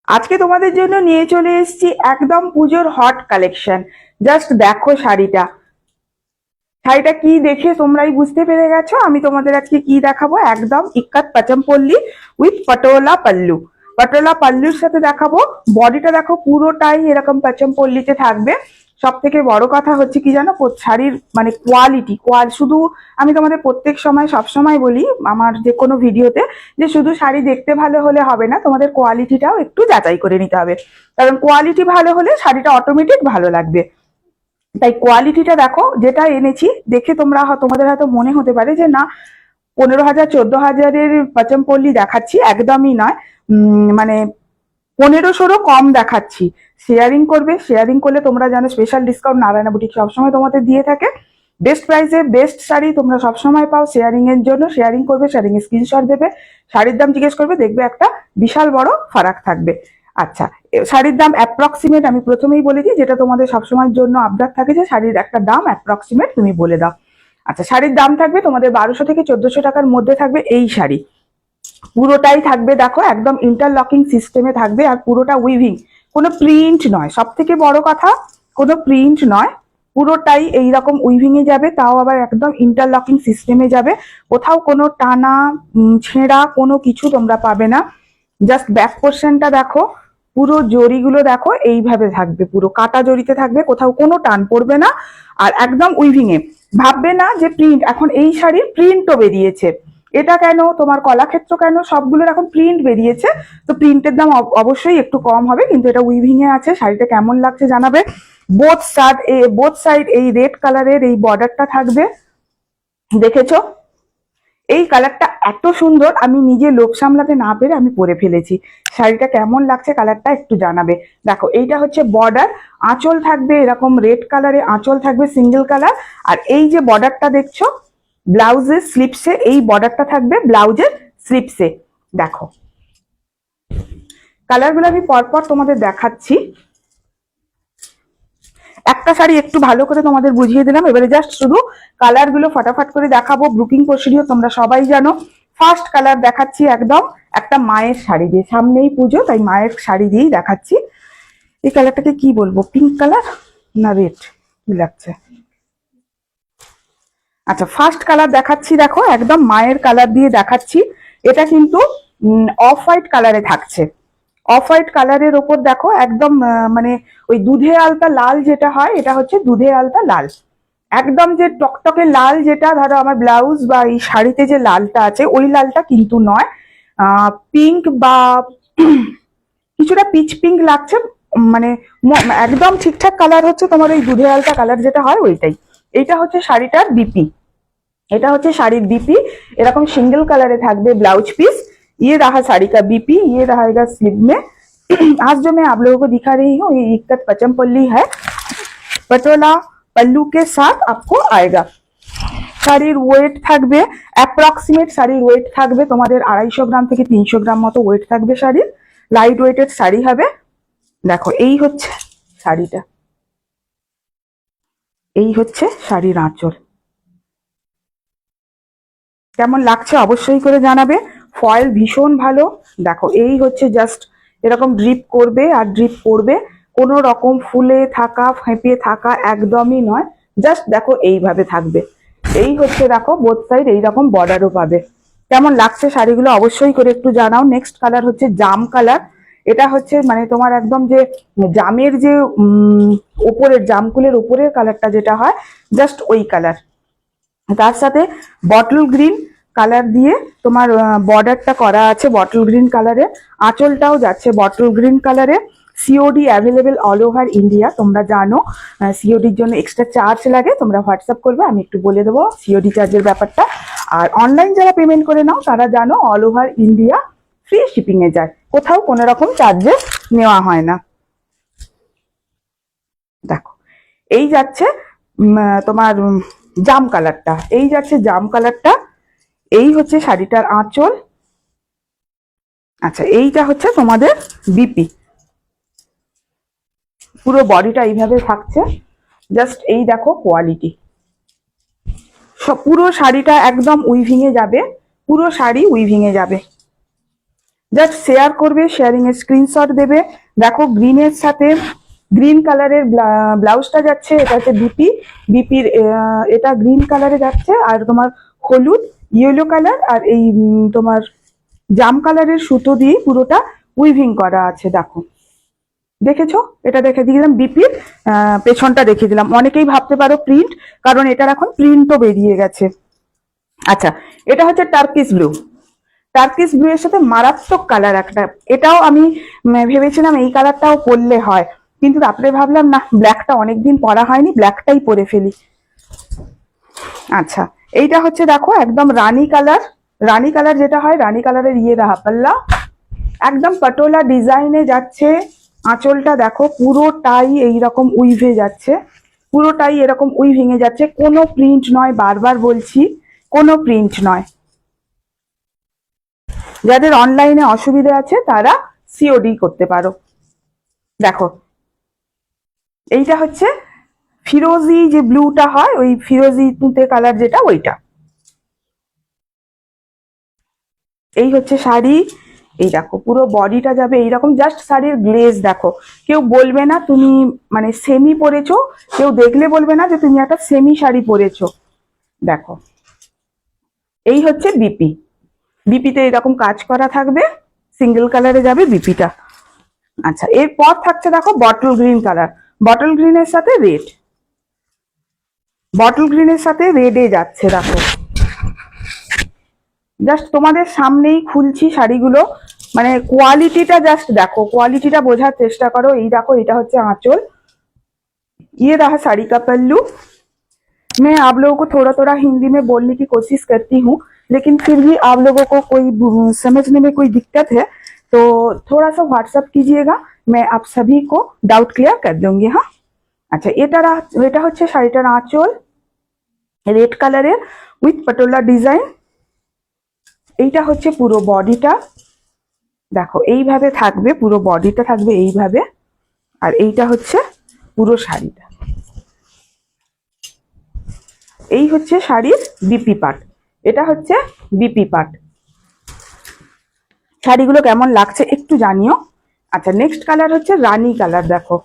আজকে তোমাদের জন্য নিয়ে চলে এসেছি একদম পুজোর হট কালেকশন। জাস্ট দেখো শাড়িটা। শাড়িটা কি দেখে তোমরাই বুঝতে পেরে গেছো আমি তোমাদের আজকে কি দেখাবো। একদম ইক্কাত পাচমপল্লি উইথ পটোলা পাল্লু। পটোলা পাল্লুর সাথে দেখাবো। বডিটা দেখো পুরোটাই এরকম পাচমপল্লিতে থাকবে। সব থেকে বড় কথা হচ্ছে কি জানো, শাড়ির মানে কোয়ালিটি শুধু আমি তোমাদের প্রত্যেক সময় সব সময় বলি আমার যে কোনো ভিডিওতে, যে শুধু শাড়ি দেখতে ভালো হলে হবে না, তোমাদের কোয়ালিটিটাও একটু যাচাই করে নিতে হবে। কারণ কোয়ালিটি ভালো হলে শাড়িটা অটোমেটিক ভালো লাগবে। তাই কোয়ালিটিটা দেখো, যেটা এনেছি দেখে তোমাদের হয়তো মনে হতে পারে যে না 15,000 14,000-এর পাচমপল্লি দেখাচ্ছি, একদমই নয়। মানে 1500-ও কম দেখাচ্ছি। শেয়ারিং করবে, শেয়ারিং করলে তোমরা জানো স্পেশাল ডিসকাউন্ট নারায়ণা বুটিক সবসময় তোমাদের দিয়ে থাকে। বেস্ট প্রাইসে বেস্ট শাড়ি তোমরা সবসময় পাও। শেয়ারিং এর জন্য শেয়ারিং করবে, শেয়ারিং এর স্ক্রিনশট দেবে, শাড়ির দাম জিজ্ঞেস করবে, দেখবে একটা বিশাল বড় ফারাক থাকবে। আচ্ছা, শাড়ির দাম অ্যাপ্রক্সিমেট আমি প্রথমেই বলে দিই, যেটা তোমাদের সবসময়ের জন্য আপডেট থাকে যে শাড়ির একটা দাম অ্যাপ্রক্সিমেট তুমি বলে দাও। আচ্ছা, শাড়ির দাম থাকবে তোমাদের 1200 থেকে 1400 টাকার মধ্যে থাকবে এই শাড়ি। পুরোটাই থাকবে দেখো একদম ইন্টারলকিং সিস্টেমে থাকবে, আর পুরোটা উইভিং, কোনো প্রিন্ট নয়। সব থেকে বড় কথা, কোনো প্রিন্ট নয়, পুরোটাই এইরকম উইভিং এ যাবে, তাও আবার একদম ইন্টারলকিং সিস্টেমে যাবে। কোথাও কোনো টানা ছেঁড়া কোনো কিছু তোমরা পাবে না। জাস্ট ব্যাক পোর্শনটা দেখো, পুরো জরিগুলো দেখো এইভাবে থাকবে, পুরো কাটা জরিতে থাকবে, কোথাও কোনো টান পড়বে না। আর একদম উইভিং এ। ভাববে না যে প্রিন্ট, এখন এই শাড়ির প্রিন্টও বেরিয়েছে। এটা কেন, তোমার কলাক্ষেত্র কেন, সবগুলোর এখন প্রিন্ট বেরিয়েছে। তো প্রিন্টের দাম অবশ্যই একটু কম হবে, কিন্তু এটা উইভিং এ আছে। শাড়িটা কেমন লাগছে জানাবে। বোথ সাইড এই রেড কালারের এই বর্ডারটা থাকবে, দেখেছো? এই কালারটা এত সুন্দর, আমি নিজে লোভ সামলাতে না পেরে আমি পরে ফেলেছি। শাড়িটা কেমন লাগছে কালারটা একটু জানাবে। দেখো এইটা হচ্ছে বর্ডার, আঁচল থাকবে এরকম রেড কালারে, আঁচল থাকবে সিঙ্গেল কালার। আর এই যে বর্ডারটা দেখছো ব্লাউজের স্লিপসে, এই বর্ডারটা থাকবে ব্লাউজের স্লিপসে। দেখো কালারগুলো আমি পরপর তোমাদের দেখাচ্ছি। একটা শাড়ি একটু ভালো করে তোমাদের বুঝিয়ে দিলাম, এবারে জাস্ট শুধু কালার গুলো ফটাফট করে দেখাবো। বুকিং প্রসিডিওর তোমরা সবাই জানো। ফার্স্ট কালার দেখাচ্ছি একদম একটা মায়ের শাড়ি দিয়ে, সামনেই পুজো তাই মায়ের শাড়ি দিয়েই দেখাচ্ছি। এই কালারটাকে কি বলবো, পিঙ্ক কালার না রেড, কি লাগছে? আচ্ছা, ফার্স্ট কালার দেখাচ্ছি, দেখো একদম মায়ের কালার দিয়ে দেখাচ্ছি। এটা কিন্তু অফ হোয়াইট কালারে থাকছে। অফ হোয়াইট কালারের ওপর দেখো একদম মানে ওই দুধে আলতা লাল যেটা হয়, এটা হচ্ছে দুধে আলতা লাল। একদম যে টকটকে লাল, যেটা ধরো আমার ব্লাউজ বা এই শাড়িতে যে লালটা আছে ওই লালটা কিন্তু নয়। পিঙ্ক বা কিছুটা পিচ পিঙ্ক লাগছে। মানে একদম ঠিকঠাক কালার হচ্ছে তোমার ওই দুধে আলতা কালার যেটা হয় ওইটাই। এইটা হচ্ছে শাড়িটার বিপি। এটা হচ্ছে শাড়ির বিপি, এরকম সিঙ্গেল কালারে থাকবে ब्लाउज पीस। ये रहा साड़ी का बीपी, ये रहेगा स्लीव में। आज जो मैं आप लोगों को दिखा रही हूँ ये इक्कत पचमपल्ली है, पटोला पल्लू के साथ आपको आएगा। শাড়ির ওয়েট থাকবে অ্যাপ্রক্সিমেট, শাড়ির ওয়েট থাকবে তোমাদের 250 গ্রাম থেকে 300 গ্রাম মতো ওয়েট থাকবে শাড়ির। লাইট ওয়েটেড শাড়ি হবে। দেখো এই হচ্ছে শাড়িটা, এই হচ্ছে শাড়ির আঁচল। কেমন লাগছে অবশ্যই করে জানাবে। ফয়েল ভীষণ ভালো। দেখো এই হচ্ছে জাস্ট এরকম ড্রিপ করবে আর ড্রিপ করবে, কোনো রকম ফুলে থাকা ফেঁপে থাকা একদমই নয়। জাস্ট দেখো এইভাবে থাকবে। এই হচ্ছে দেখো বোথ সাইড এইরকম বর্ডারও পাবে। কেমন লাগছে শাড়িগুলো অবশ্যই করে একটু জানাও। নেক্সট কালার হচ্ছে জাম কালার। এটা হচ্ছে মানে তোমার একদম যে জামের যে ওপরের জামকুলের ওপরের কালারটা যেটা হয়, জাস্ট ওই কালার। তার সাথে বটল গ্রিন কালার দিয়ে তোমার বর্ডারটা করা আছে বটল গ্রিন কালারে। আঁচলটাও যাচ্ছে বটল গ্রিন কালারে। COD available all over India, তোমরা জানো সিওডির জন্য এক্সট্রা চার্জ লাগে, তোমরা হোয়াটসঅ্যাপ করবে, আমি একটু বলে দেবো সিওডি চার্জের ব্যাপারটা। আর অনলাইন যারা পেমেন্ট করে নাও তারা জানো all over India free shipping এ যায়, কোথাও কোনো রকম চার্জেস নেওয়া হয় না। দেখো এই যাচ্ছে তোমার জাম কালারটা, এই যাচ্ছে জাম কালারটা। এই হচ্ছে শাড়িটার আঁচল। আচ্ছা, এইটা হচ্ছে তোমাদের বিপি। পুরো বডিটা এইভাবে থাকছে। জাস্ট এই দেখো কোয়ালিটি। পুরো শাড়িটা একদম উইভিং এ যাবে, পুরো শাড়ি উইভিং এ যাবে। জাস্ট শেয়ার করবে, শেয়ারিং এর স্ক্রিনশট দেবে। দেখো গ্রিনের সাথে গ্রিন কালারের ব্লাউজটা যাচ্ছে, এটা হচ্ছে বিপি, বিপির এটা গ্রিন কালারে যাচ্ছে, আর তোমার হলুদ, ইয়েলো কালার আর এই তোমার জাম কালারের সুতো দিয়ে পুরোটা উইভিং করা আছে। দেখো দেখেছো, এটা দেখে দিলাম বিপির পেছনটা দেখে দিলাম। অনেকেই ভাবতে পারো প্রিন্ট, কারণ এটার এখন প্রিন্টও বেরিয়ে গেছে। আচ্ছা, এটা হচ্ছে টার্কিশ ব্লু, টার্কিশ ব্লু এর সাথে মারাত্মক কালার একটা। এটাও আমি ভেবেছিলাম এই কালারটাও পরলে হয়, কিন্তু তারপরে ভাবলাম না, ব্ল্যাকটা অনেকদিন পরা হয়নি, ব্ল্যাকটাই পরে ফেলি। আচ্ছা, এইটা হচ্ছে দেখো একদম রানী কালার, রানী কালার যেটা হয়, রানী কালারের ইয়ে রাহা পাল্লা, একদম পটোলা ডিজাইনে যাচ্ছে। আঁচলটা দেখো পুরোটাই এইরকম উইভে যাচ্ছে, পুরোটাই এরকম উইভিংয়ে যাচ্ছে, কোনো প্রিন্ট নয়, বারবার বলছি কোনো প্রিন্ট নয়। যাদের অনলাইনে অসুবিধা আছে তারা সিওডি করতে পারো। দেখো এইটা হচ্ছে ফিরোজি, যে ব্লুটা হয় ওই ফিরোজি তুঁতে কালার যেটা, ওইটা। এই হচ্ছে শাড়ি। এই দেখো পুরো বডিটা যাবে এইরকম, জাস্ট শাড়ির গ্লেজ দেখো, কেউ বলবে না তুমি মানে সেমি পরেছো, কেউ দেখলে বলবে না যে তুমি একটা সেমি শাড়ি পরেছো। দেখো এই হচ্ছে বিপি, বিপিতে এরকম কাজ করা থাকবে, সিঙ্গেল কালারে যাবে বিপিটা। আচ্ছা, এরপর থাকছে দেখো বটল গ্রিন কালার, বটল গ্রিনের সাথে রেড, বটল গ্রিনের সাথে রেডে যাচ্ছে। দেখো জাস্ট তোমাদের সামনেই খুলছি শাড়িগুলো, মানে কোয়ালিটিটা জাস্ট দেখো, কোয়ালিটিটা বোঝার চেষ্টা করো। এই দেখো এটা হচ্ছে আঁচল, ये रहा साड़ी का पल्लू। मैं आप लोगों को थोड़ा थोड़ा हिंदी में बोलने की कोशिश करती हूँ, लेकिन फिर भी आप लोगों को कोई समझने में कोई दिक्कत है तो थोड़ा सा व्हाट्सअप कीजिएगा, मैं आप सभी को डाउट क्लियर कर दूंगी। हाँ, আচ্ছা, এটা হচ্ছে শাড়িটার আঁচল, রেড কালারের উইথ পটোলা ডিজাইন। এইটা হচ্ছে পুরো বডিটা, দেখো এইভাবে থাকবে, পুরো বডিটা থাকবে এইভাবে। আর এইটা হচ্ছে পুরো শাড়িটা, এই হচ্ছে শাড়ির বিপি পার্ট, এটা হচ্ছে বিপি পার্ট। শাড়িগুলো কেমন লাগছে একটু জানিও। আচ্ছা, নেক্সট কালার হচ্ছে রানী কালার। দেখো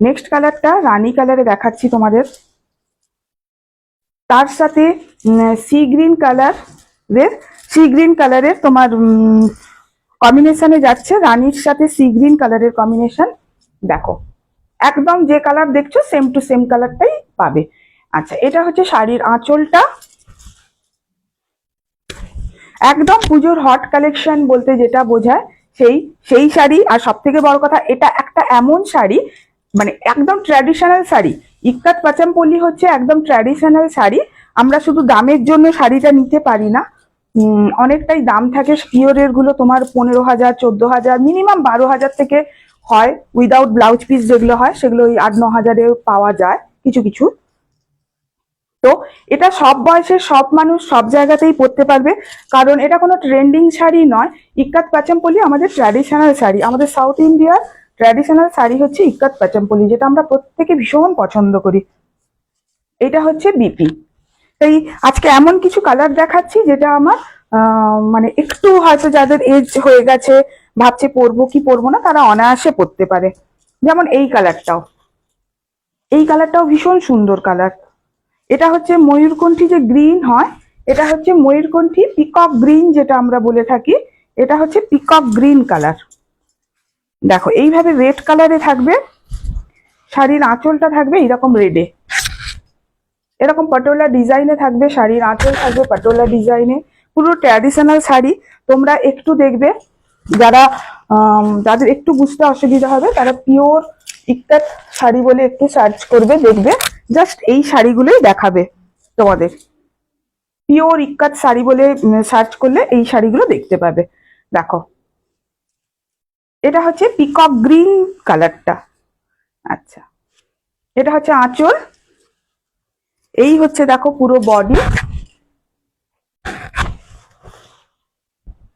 নেক্সট কালারটা রানী কালারে দেখাচ্ছি তোমাদের, তার সাথে সি গ্রিন কালারের, সি গ্রিন কালারের তোমার কম্বিনেশনে যাচ্ছে, রানীর সাথে সি গ্রিন কালারের কম্বিনেশন। দেখো একদম যে কালার দেখছো সেম টু সেম কালারটাই পাবে। আচ্ছা, এটা হচ্ছে শাড়ির আঁচলটা, একদম পুজোর হট কালেকশন বলতে যেটা বোঝায় সেই সেই শাড়ি। আর সব থেকে বড় কথা, এটা একটা এমন শাড়ি মানে একদম ট্র্যাডিশনাল শাড়ি। ইক্কাত পাচামপল্লি হচ্ছে একদম ট্র্যাডিশনাল শাড়ি। আমরা শুধু দামের জন্য শাড়িটা নিতে পারি না, অনেকটাই দাম থাকে। পিওরের গুলো তোমার 15,000, 14,000, মিনিমাম 12,000 থেকে হয়। উইদাউট ব্লাউজ পিস যেগুলো হয় সেগুলো ওই 8-9 হাজারে পাওয়া যায় কিছু কিছু। তো এটা সব বয়সের সব মানুষ সব জায়গাতেই পরতে পারবে, কারণ এটা কোনো ট্রেন্ডিং শাড়ি নয়। ইক্কাত পাচামপল্লি আমাদের ট্র্যাডিশনাল শাড়ি, আমাদের সাউথ ইন্ডিয়ার ট্র্যাডিশনাল শাড়ি হচ্ছে ইক্কাত পাচামপল্লি, যেটা আমরা প্রত্যেকে ভীষণ পছন্দ করি। এটা হচ্ছে বিপি। তাই আজকে এমন কিছু কালার দেখাচ্ছি যেটা আমার মানে একটু হয়তো যাদের এজ হয়ে গেছে, ভাবছে পরবো কি পরবো না, তারা অনায়াসে পরতে পারে। যেমন এই কালারটাও, এই কালারটাও ভীষণ সুন্দর কালার। এটা হচ্ছে ময়ূরকণ্ঠী যে গ্রিন হয়, এটা হচ্ছে ময়ূরকণ্ঠী পিকক গ্রিন যেটা আমরা বলে থাকি, এটা হচ্ছে পিকক গ্রিন কালার। দেখো এইভাবে রেড কালারে থাকবে, শাড়ির আঁচলটা থাকবে এরকম রেডে, এরকম পটোলা ডিজাইনে থাকবে, শাড়ির আঁচল থাকবে পটোলা ডিজাইনে, পুরো ট্র্যাডিশনাল শাড়ি। তোমরা একটু দেখবে, যারা যাদের একটু বুঝতে অসুবিধা হবে তারা পিওর ইক্কাত শাড়ি বলে একটু সার্চ করবে, দেখবে জাস্ট এই শাড়িগুলোই দেখাবে তোমাদের। পিওর ইক্কাত শাড়ি বলে সার্চ করলে এই শাড়িগুলো দেখতে পাবে। দেখো এটা হচ্ছে পিকক গ্রিন কালারটা। আচ্ছা, এটা হচ্ছে আঁচল, এই হচ্ছে দেখো পুরো বডি,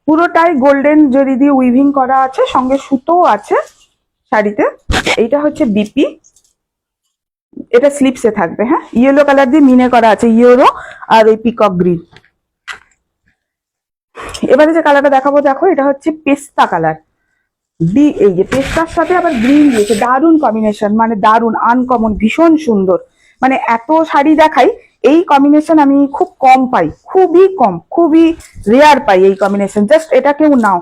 পুরোটাই গোল্ডেন জরি দিয়ে উইভিং করা আছে, সঙ্গে সুতোও আছে শাড়িতে। এইটা হচ্ছে বিপি, এটা স্লিপসে থাকবে। হ্যাঁ, ইয়েলো কালার দিয়ে মিনে করা আছে, ইয়েলো আর ওই পিকক গ্রিন। এবারে যে কালারটা দেখাবো, দেখো এটা হচ্ছে পেস্তা কালার। এই যে পেস্তার সাথে আবার গ্রিন দিয়েছে, দারুণ কম্বিনেশন, মানে দারুণ আনকমন, ভীষণ সুন্দর। মানে এত শাড়ি দেখাই, এই কম্বিনেশন আমি খুব কম পাই, খুবই কম, খুবই রেয়ার পাই এই কম্বিনেশন। জাস্ট এটা কেউ নাও,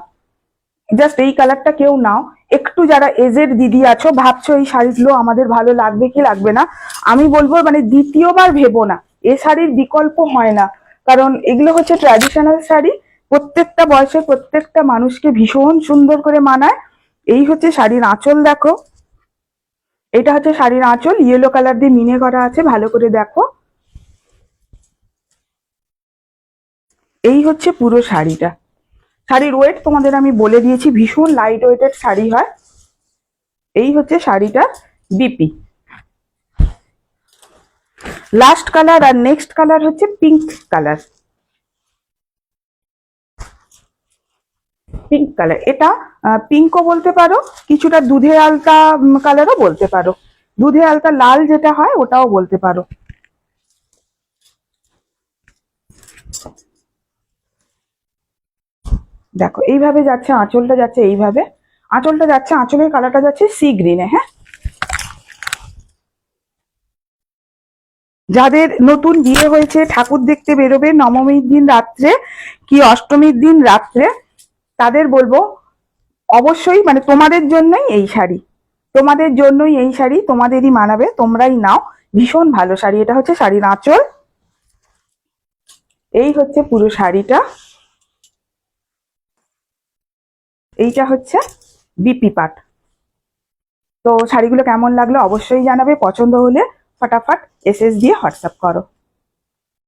জাস্ট এই কালারটা কেউ নাও। একটু যারা এজের দিদি আছো, ভাবছো এই শাড়িগুলো আমাদের ভালো লাগবে কি লাগবে না, আমি বলবো মানে দ্বিতীয়বার ভেবো না, এ শাড়ির বিকল্প হয় না। কারণ এগুলো হচ্ছে ট্র্যাডিশনাল শাড়ি, প্রত্যেকটা বয়সের প্রত্যেকটা মানুষকে ভীষণ সুন্দর করে মানায়। এই হচ্ছে শাড়ির আঁচল, দেখো এটা হচ্ছে শাড়ির আঁচল, ইয়েলো কালার দিয়ে মিনে করা আছে, ভালো করে দেখো। এই হচ্ছে পুরো শাড়িটা। শাড়ির ওয়েট তোমাদের আমি বলে দিয়েছি, ভীষণ লাইট ওয়েটের শাড়ি হয়। এই হচ্ছে শাড়িটার বিপি। লাস্ট কালার আর নেক্সট কালার হচ্ছে পিঙ্ক কালার। পিঙ্ক কালার, এটা পিঙ্কও বলতে পারো, কিছুটা দুধে আলতা কালারও বলতে পারো, দুধে আলতা লাল যেটা হয় ওটাও বলতে পারো। দেখো এইভাবে যাচ্ছে আঁচলটা, যাচ্ছে এইভাবে আঁচলটা যাচ্ছে, আঁচলের কালারটা যাচ্ছে সি গ্রিনে। হ্যাঁ, যাদের নতুন বিয়ে হয়েছে, ঠাকুর দেখতে বেরোবে নবমীর দিন রাত্রে কি অষ্টমীর দিন রাত্রে, তাদের বলবো অবশ্যই, মানে তোমাদের জন্যই এই শাড়ি, তোমাদের জন্যই এই শাড়ি, তোমাদেরই মানাবে, তোমরাই নাও। ভীষণ ভালো শাড়ি। এটা হচ্ছে শাড়ির আঁচল, এই হচ্ছে পুরো শাড়িটা, এইটা হচ্ছে বিপি পাট। তো শাড়িগুলো কেমন লাগলো অবশ্যই জানাবে, পছন্দ হলে ফটাফট এসএস দিয়ে হোয়াটসঅ্যাপ করো।